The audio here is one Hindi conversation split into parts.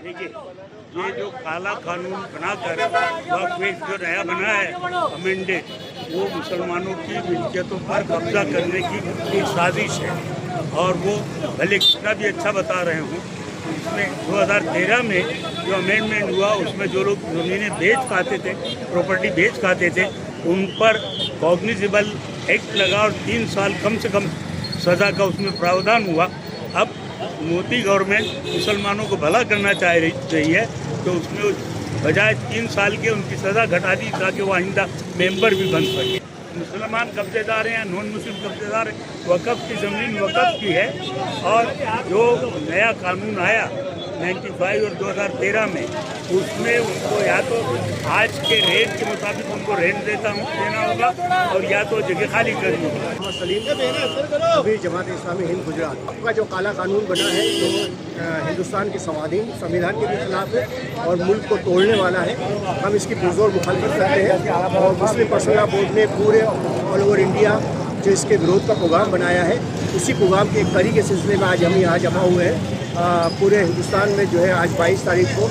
देखिए, ये जो काला कानून बनाकर वक्फ जो नया बना है अमेंडेड, वो मुसलमानों की मिल्कियतों पर कब्जा करने की एक साजिश है। और वो भले कितना भी अच्छा बता रहे हूँ, इसमें 2013 में जो अमेंडमेंट हुआ उसमें जो लोग ज़मीनें बेच पाते थे, प्रॉपर्टी बेच पाते थे, उन पर कॉग्निजेबल एक्ट लगा और 3 साल कम से कम सज़ा का उसमें प्रावधान हुआ। अब मोदी गवर्नमेंट मुसलमानों को भला करना चाह रही है, तो उसमें बजाय 3 साल के उनकी सज़ा घटा दी ताकि वो आइंदा मेंबर भी बन सके। मुसलमान कब्जेदार हैं या नॉन मुस्लिम कब्जेदार हैं, वक़्फ़ की ज़मीन वक़्फ़ की है। और जो नया कानून आया 95 और 2013 में, उसमें उनको या तो आज के रेट के मुताबिक उनको रेंट देना होगा और या तो जगह खाली करनी होगी। सलीम अभी जमात इस्लामी हिंद गुजरात का जो काला कानून बना है, जो हिंदुस्तान के संविधान के भी खिलाफ है और मुल्क को तोड़ने वाला है, हम इसकी पुरजोर मुखालफत करते हैं। और मुस्लिम पर्सनल लॉ बोर्ड ने पूरे ऑल ओवर इंडिया जो इसके विरोध का प्रोग्राम बनाया है, उसी प्रोग्राम के एक कड़ी के सिलसिले में आज हम यहाँ जमा हुए हैं। पूरे हिंदुस्तान में जो है आज 22 तारीख को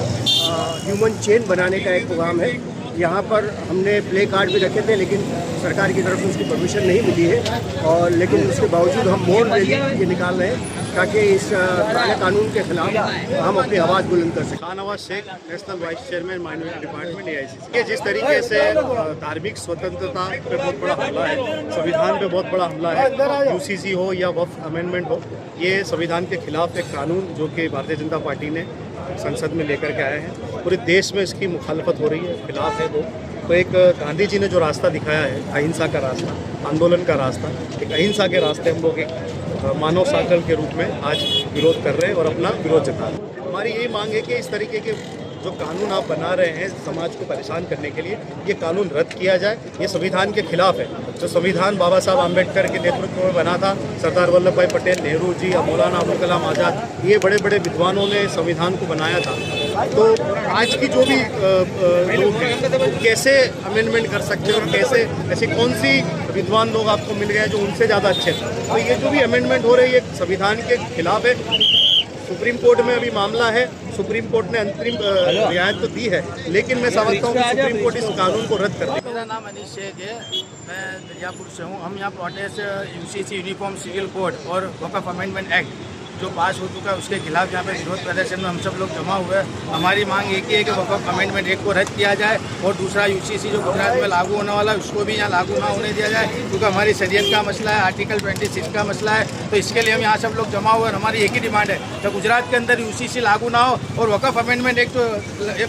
ह्यूमन चेन बनाने का एक प्रोग्राम है। यहाँ पर हमने प्ले कार्ड भी रखे थे, लेकिन सरकार की तरफ से उसकी परमिशन नहीं मिली है। और लेकिन उसके बावजूद हम मौन रैली ये निकाल रहे हैं ताकि इस काले कानून के खिलाफ हम अपनी आवाज़ बुलंद कर सकें। Shahnawaz Shaikh, national vice chairman minority department AICC। ये जिस तरीके से धार्मिक स्वतंत्रता पे बहुत बड़ा हमला है, संविधान पे बहुत बड़ा हमला है, UCC हो या वक्फ अमेंडमेंट हो, ये संविधान के खिलाफ एक कानून जो कि भारतीय जनता पार्टी ने संसद में लेकर के आए हैं। पूरे देश में इसकी मुखालफत हो रही है, खिलाफ है वो। तो एक गांधी जी ने जो रास्ता दिखाया है, अहिंसा का रास्ता, आंदोलन का रास्ता, एक अहिंसा के रास्ते हम लोग एक मानव साकल के रूप में आज विरोध कर रहे हैं और अपना विरोध जता रहे हैं। हमारी यही मांग है कि इस तरीके के जो कानून आप बना रहे हैं समाज को परेशान करने के लिए, ये कानून रद्द किया जाए। ये संविधान के खिलाफ है। जो संविधान बाबा साहब आम्बेडकर के नेतृत्व में बना था, सरदार वल्लभ भाई पटेल, नेहरू जी, मौलाना अबुल कलाम आज़ाद, ये बड़े बड़े विद्वानों ने संविधान को बनाया था। तो आज की जो भी लोग हैं वो कैसे अमेंडमेंट कर सकते हैं और कैसे ऐसे कौन सी विद्वान लोग आपको मिल गए जो उनसे ज़्यादा अच्छे थे। तो ये जो भी अमेंडमेंट हो रही है संविधान के खिलाफ है। सुप्रीम कोर्ट में अभी मामला है, सुप्रीम कोर्ट ने अंतरिम रियायत तो दी है, लेकिन मैं समझता हूँ कि सुप्रीम कोर्ट इस कानून को रद्द कर दे। मेरा नाम अनीश शेख है, मैं दरियापुर से हूँ। हम यहाँ protest UCC uniform civil code और वक्फ अमेंडमेंट एक्ट जो पास हो चुका है उसके खिलाफ यहाँ पे विरोध प्रदर्शन में हम सब लोग जमा हुए हैं। हमारी मांग एक ही है कि वक्फ अमेंडमेंट एक्ट को रद्द किया जाए और दूसरा UCC जो गुजरात में लागू होने वाला है उसको भी यहाँ लागू ना होने दिया जाए, क्योंकि हमारी शरीयत का मसला है, आर्टिकल 26 का मसला है। तो इसके लिए हम यहाँ सब लोग जमा हुए हैं। हमारी एक ही डिमांड है कि गुजरात के अंदर UCC लागू ना हो और वक्फ अमेंडमेंट एक्ट तो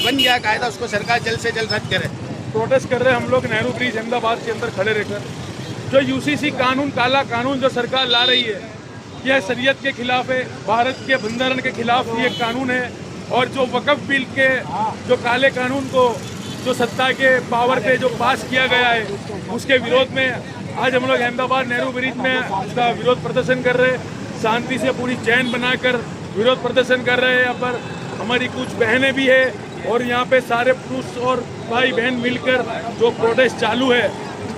बन गया कायदा, उसको सरकार जल्द से जल्द रद्द करे। प्रोटेस्ट कर रहे हैं हम लोग नेहरू ब्रिज अहमदाबाद के अंदर खड़े रहकर। जो UCC कानून, काला कानून जो सरकार ला रही है, यह शरीयत के खिलाफ है, भारत के बंधारण के खिलाफ ये कानून है। और जो वक्फ बिल के जो काले कानून को जो सत्ता के पावर पे जो पास किया गया है, उसके विरोध में आज हम लोग अहमदाबाद नेहरू ब्रिज में उसका विरोध प्रदर्शन कर रहे हैं। शांति से पूरी चैन बनाकर विरोध प्रदर्शन कर रहे हैं। यहाँ पर हमारी कुछ बहनें भी है और यहाँ पे सारे पुरुष और भाई बहन मिलकर जो प्रोटेस्ट चालू है,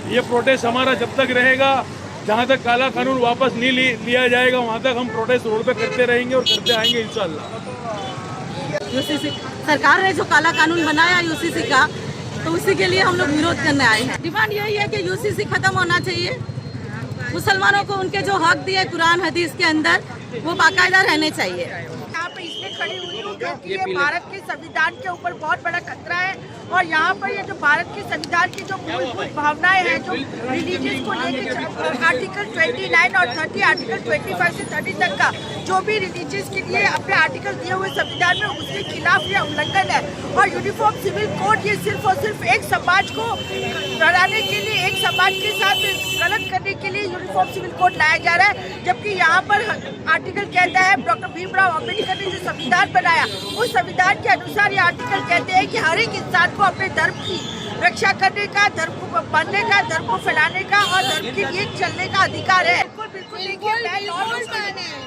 ये प्रोटेस्ट हमारा जब तक रहेगा, जहाँ तक काला कानून वापस नहीं लिया जाएगा, वहाँ तक हम प्रोटेस्ट रोड पे करते रहेंगे और करते आएंगे इंशाल्लाह। UCC सरकार ने जो काला कानून बनाया UCC का, तो उसी के लिए हम लोग विरोध करने आए हैं। डिमांड यही है कि UCC खत्म होना चाहिए। मुसलमानों को उनके जो हक दिए कुरान हदीस के अंदर, वो बाकायदा रहने चाहिए। यहाँ पे इसलिए खड़ी हुई हूँ क्योंकि ये भारत के संविधान के ऊपर बहुत बड़ा खतरा है और यहाँ पर ये जो भारत के संविधान की जो मूलभूत भावनाएं हैं, जो रिलीजियस को लेकर आर्टिकल 29 और 30, आर्टिकल 25 से 30 तक का जो भी रिलीजियस के लिए अपने आर्टिकल दिए हुए संविधान में, उसके खिलाफ यह उल्लंघन है। और यूनिफॉर्म सिविल कोड ये सिर्फ और सिर्फ एक समाज को लड़ाने के लिए, एक समाज के साथ गलत करने के लिए यूनिफॉर्म सिविल कोड लाया जा रहा है, जबकि यहाँ पर आर्टिकल कहता है, डॉक्टर भीमराव अम्बेडकर ने जो संविधान बनाया उस संविधान के अनुसार ये आर्टिकल कहते हैं कि हर एक इंसान को अपने धर्म की रक्षा करने का, धर्म को मानने का, धर्म को फैलाने का और धर्म के लिए चलने का अधिकार है। बिल्कुल देखिए,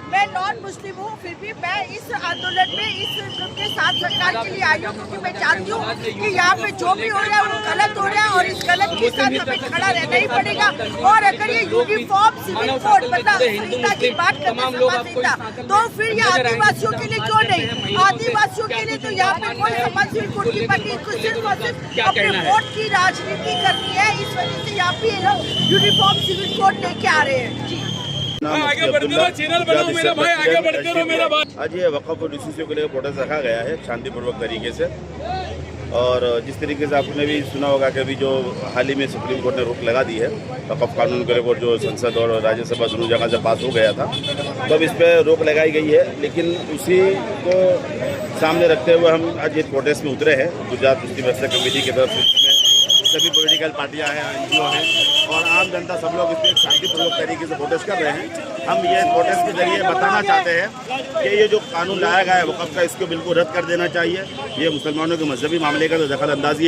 मैं नॉन मुस्लिम हूँ, फिर भी मैं इस आंदोलन में इस के साथ सरकार के लिए आई हूँ क्योंकि मैं जानती हूँ कि यहाँ पे जो भी हो रहा है वो गलत हो रहा है और इस गलत के साथ हमें खड़ा रहना ही पड़ेगा। और अगर ये यूनिफॉर्म सिविल कोड मतलब संहिता की बात करते हैं, समाज संहिता, तो फिर ये आदिवासियों के लिए क्यों नहीं? आदिवासियों के लिए तो यहाँ पे कोई समाज सिविल कोड की बात नहीं, इसको सिर्फ और सिर्फ अपने वोट की राजनीति करनी है। इस वजह से यहाँ पे ये लोग यूनिफॉर्म सिविल कोड लेके आ रहे हैं। जी आगे बढ़ते रहो, चैनल बनाओ मेरा भाई, आगे बढ़ते रहो मेरा भाई। आज ये वक़फ़ और यूसीसी को लेकर प्रोटेस्ट रखा गया है शांतिपूर्वक तरीके से। और जिस तरीके से आपने भी सुना होगा कि अभी जो हाल ही में सुप्रीम कोर्ट ने रोक लगा दी है वक़फ़ कानून के ऊपर, जो संसद और राज्यसभा दोनों जगह से पास हो गया था, तो अब इस पर रोक लगाई गई है। लेकिन उसी को सामने रखते हुए हम आज ये प्रोटेस्ट में उतरे हैं। गुजरात मुस्लिम वेलफेयर कमेटी की तरफ से सभी पॉलिटिकल पार्टियां हैं, एनजीओ हैं और आम जनता, सब लोग इसमें एक शांतिपूर्वक तरीके से प्रोटेस्ट कर रहे हैं। हम ये प्रोटेस्ट के जरिए बताना चाहते हैं कि ये जो कानून लाया गया है वक़फ़ का, इसको बिल्कुल रद्द कर देना चाहिए। ये मुसलमानों के मजहबी मामले का तो दखल अंदाजी